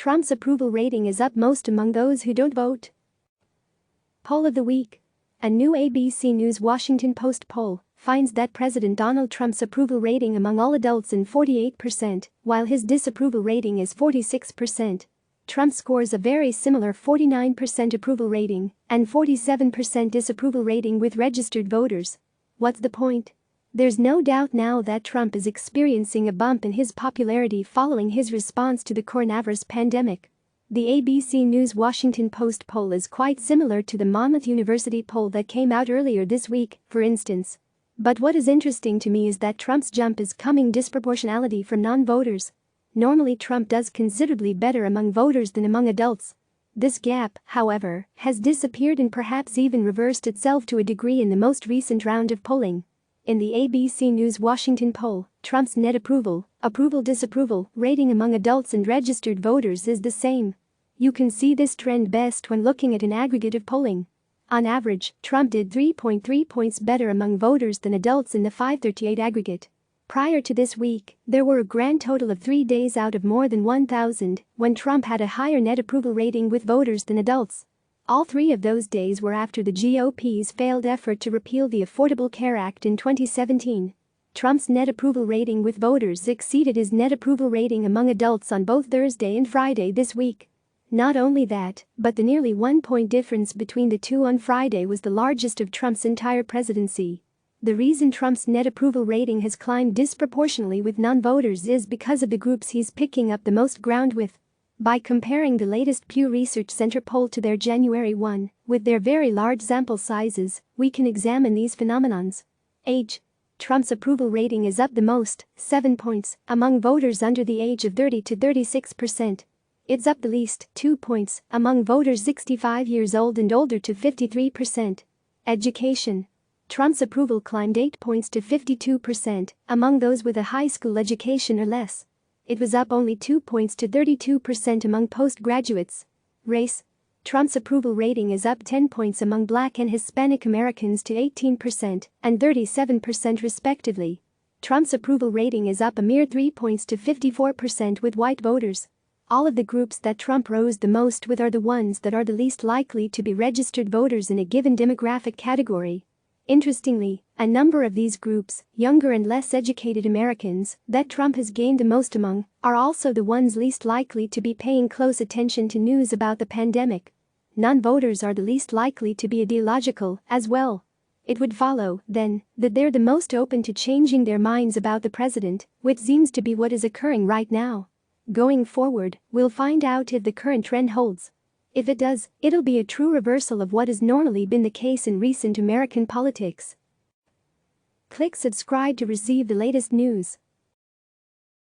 Trump's approval rating is up most among those who don't vote. Poll of the week. A new ABC News Washington Post poll finds that President Donald Trump's approval rating among all adults is 48%, while his disapproval rating is 46%. Trump scores a very similar 49% approval rating and 47% disapproval rating with registered voters. What's the point? There's no doubt now that Trump is experiencing a bump in his popularity following his response to the coronavirus pandemic. The ABC News Washington Post poll is quite similar to the Monmouth University poll that came out earlier this week, for instance. But what is interesting to me is that Trump's jump is coming disproportionality from non-voters. Normally Trump does considerably better among voters than among adults. This gap, however, has disappeared and perhaps even reversed itself to a degree in the most recent round of polling. In the ABC News Washington poll, Trump's net approval-disapproval rating among adults and registered voters is the same. You can see this trend best when looking at an aggregate of polling. On average, Trump did 3.3 points better among voters than adults in the 538 aggregate. Prior to this week, there were a grand total of 3 days out of more than 1,000 when Trump had a higher net approval rating with voters than adults. All 3 of those days were after the GOP's failed effort to repeal the Affordable Care Act in 2017. Trump's net approval rating with voters exceeded his net approval rating among adults on both Thursday and Friday this week. Not only that, but the nearly 1-point difference between the two on Friday was the largest of Trump's entire presidency. The reason Trump's net approval rating has climbed disproportionately with non-voters is because of the groups he's picking up the most ground with. By comparing the latest Pew Research Center poll to their January 1, with their very large sample sizes, we can examine these phenomenons. Age. Trump's approval rating is up the most, 7 points, among voters under the age of 30 to 36%. It's up the least, 2 points, among voters 65 years old and older to 53%. Education. Trump's approval climbed 8 points to 52% among those with a high school education or less. It was up only 2 points to 32% among postgraduates. Race. Trump's approval rating is up 10 points among Black and Hispanic Americans to 18% and 37% respectively. Trump's approval rating is up a mere 3 points to 54% with white voters. All of the groups that Trump rose the most with are the ones that are the least likely to be registered voters in a given demographic category. Interestingly, a number of these groups, younger and less educated Americans, that Trump has gained the most among, are also the ones least likely to be paying close attention to news about the pandemic. Non-voters are the least likely to be ideological as well. It would follow, then, that they're the most open to changing their minds about the president, which seems to be what is occurring right now. Going forward, we'll find out if the current trend holds. If it does, it'll be a true reversal of what has normally been the case in recent American politics. Click subscribe to receive the latest news.